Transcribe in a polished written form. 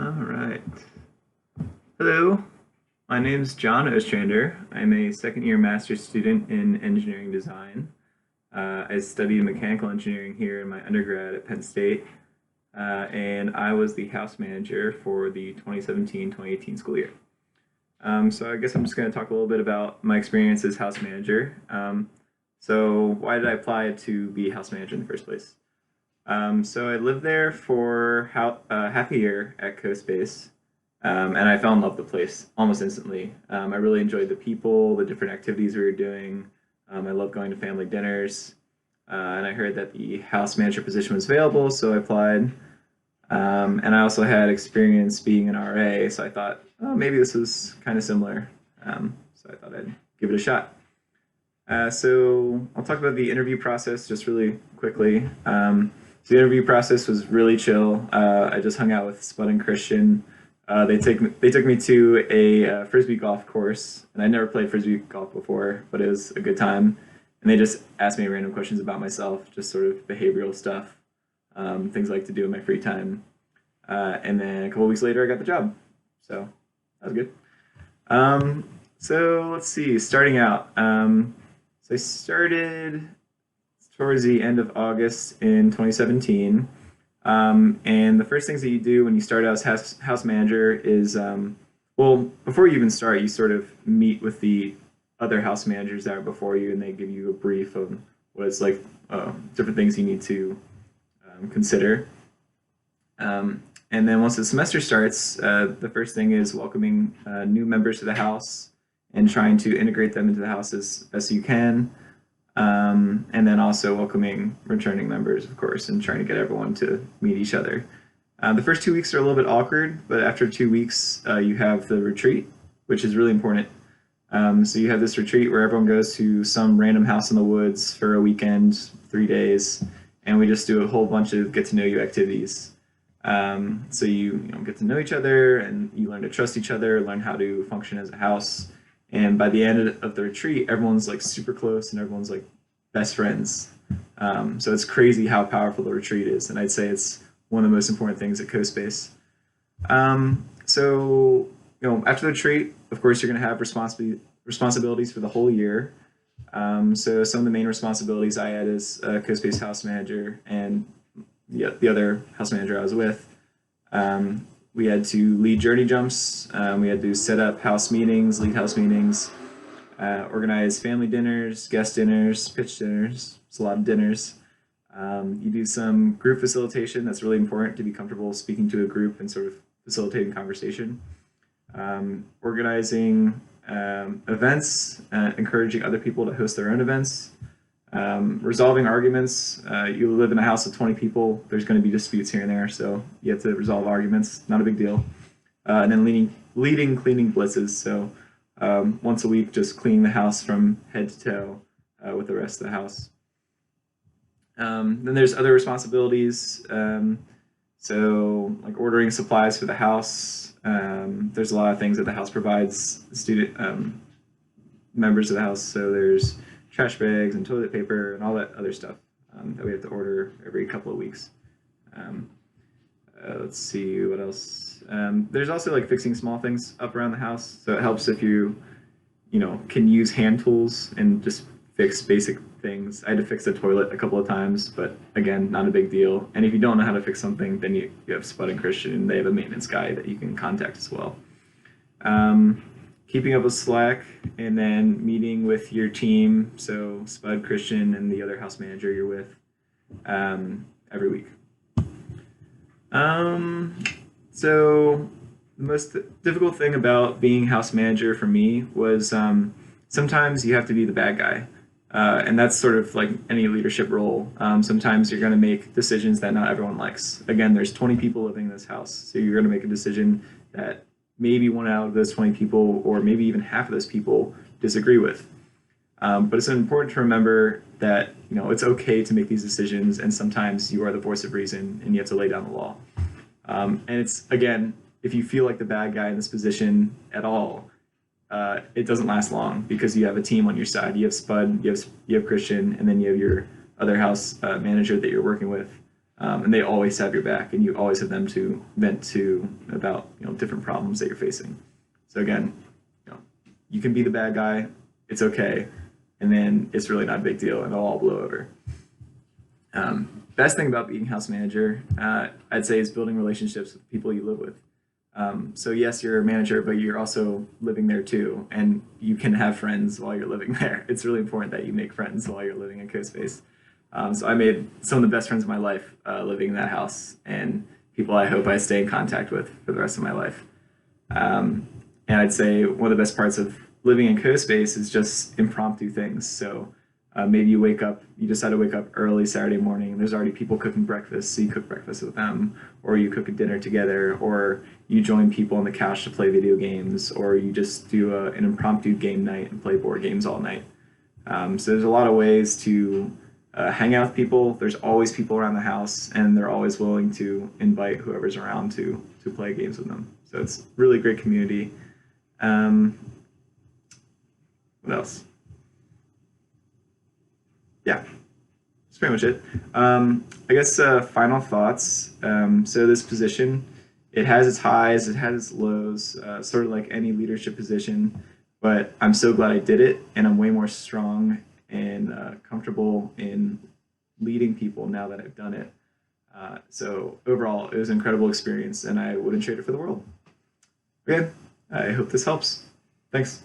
All right. Hello, my name's John Ostrander. I'm a second year master's student in engineering design. I studied mechanical engineering here in my undergrad at Penn State, and I was the house manager for the 2017-2018 school year. So I guess I'm just going to talk a little bit about my experience as house manager. So why did I apply to be house manager in the first place? So I lived there for half a year at co.space, and I fell in love with the place almost instantly. I really enjoyed the people, the different activities we were doing. I love going to family dinners, and I heard that the house manager position was available, so I applied. And I also had experience being an RA, so I thought, oh, maybe this was kind of similar. So I thought I'd give it a shot. So I'll talk about the interview process just really quickly. So the interview process was really chill. I just hung out with Spud and Christian. They took me to a frisbee golf course, and I never played frisbee golf before, but it was a good time. And they just asked me random questions about myself, just sort of behavioral stuff, things I like to do in my free time. And then a couple weeks later, I got the job. So that was good. So let's see, starting out. So I started towards the end of August in 2017. And the first things that you do when you start out as house manager is, well, before you even start, you sort of meet with the other house managers that are before you, and they give you a brief of what it's like, different things you need to consider. And then once the semester starts, the first thing is welcoming new members to the house and trying to integrate them into the house as best you can. And then also welcoming returning members, of course, and trying to get everyone to meet each other. The first 2 weeks are a little bit awkward, but after 2 weeks, you have the retreat, which is really important. So you have this retreat where everyone goes to some random house in the woods for a weekend, 3 days, and we just do a whole bunch of get to know you activities. So you get to know each other, and you learn to trust each other, learn how to function as a house. And by the end of the retreat, everyone's like super close and everyone's like best friends. So it's crazy how powerful the retreat is. And I'd say it's one of the most important things at co.space. So, after the retreat, of course, you're going to have responsibilities for the whole year. So some of the main responsibilities I had as a co.space house manager and the other house manager I was with, we had to lead journey jumps. We had to set up house meetings, lead house meetings, organize family dinners, guest dinners, pitch dinners. It's a lot of dinners. You do some group facilitation. That's really important to be comfortable speaking to a group and sort of facilitating conversation. Organizing events, encouraging other people to host their own events. Resolving arguments. You live in a house of 20 people, there's going to be disputes here and there, so you have to resolve arguments, not a big deal. And then leading cleaning blitzes, so once a week just cleaning the house from head to toe with the rest of the house. Then there's other responsibilities, so like ordering supplies for the house. There's a lot of things that the house provides student members of the house, so there's trash bags and toilet paper and all that other stuff that we have to order every couple of weeks. Let's see what else. There's also like fixing small things up around the house, so it helps if you can use hand tools and just fix basic things. I had to fix the toilet a couple of times, but again, not a big deal. And if you don't know how to fix something, then you have Spud and Christian, and they have a maintenance guy that you can contact as well. Keeping up with Slack, and then meeting with your team, so Spud, Christian, and the other house manager you're with, every week. So the most difficult thing about being house manager for me was sometimes you have to be the bad guy. And that's sort of like any leadership role. Sometimes you're going to make decisions that not everyone likes. Again, there's 20 people living in this house, so you're going to make a decision that maybe one out of those 20 people, or maybe even half of those people, disagree with. But it's important to remember that it's okay to make these decisions, and sometimes you are the voice of reason, and you have to lay down the law. And it's, again, if you feel like the bad guy in this position at all, it doesn't last long, because you have a team on your side. You have Spud, you have Christian, and then you have your other house manager that you're working with. and they always have your back, and you always have them to vent to about different problems that you're facing. So again, you can be the bad guy, it's okay, and then it's really not a big deal, and it'll all blow over. Best thing about being house manager, I'd say, is building relationships with people you live with. So yes, you're a manager, but you're also living there too, and you can have friends while you're living there. It's really important that you make friends while you're living in co.space. So I made some of the best friends of my life living in that house, and people I hope I stay in contact with for the rest of my life. And I'd say one of the best parts of living in co.space is just impromptu things. So maybe you decide to wake up early Saturday morning, and there's already people cooking breakfast, so you cook breakfast with them, or you cook a dinner together, or you join people on the couch to play video games, or you just do an impromptu game night and play board games all night. So there's a lot of ways to hang out with people. There's always people around the house, and they're always willing to invite whoever's around to play games with them. So it's really great community. What else? Yeah, that's pretty much it. I guess final thoughts. So this position, it has its highs, it has its lows, sort of like any leadership position. But I'm so glad I did it, and I'm way more strong and comfortable in leading people now that I've done it. So overall, it was an incredible experience, and I wouldn't trade it for the world. Okay, I hope this helps. Thanks.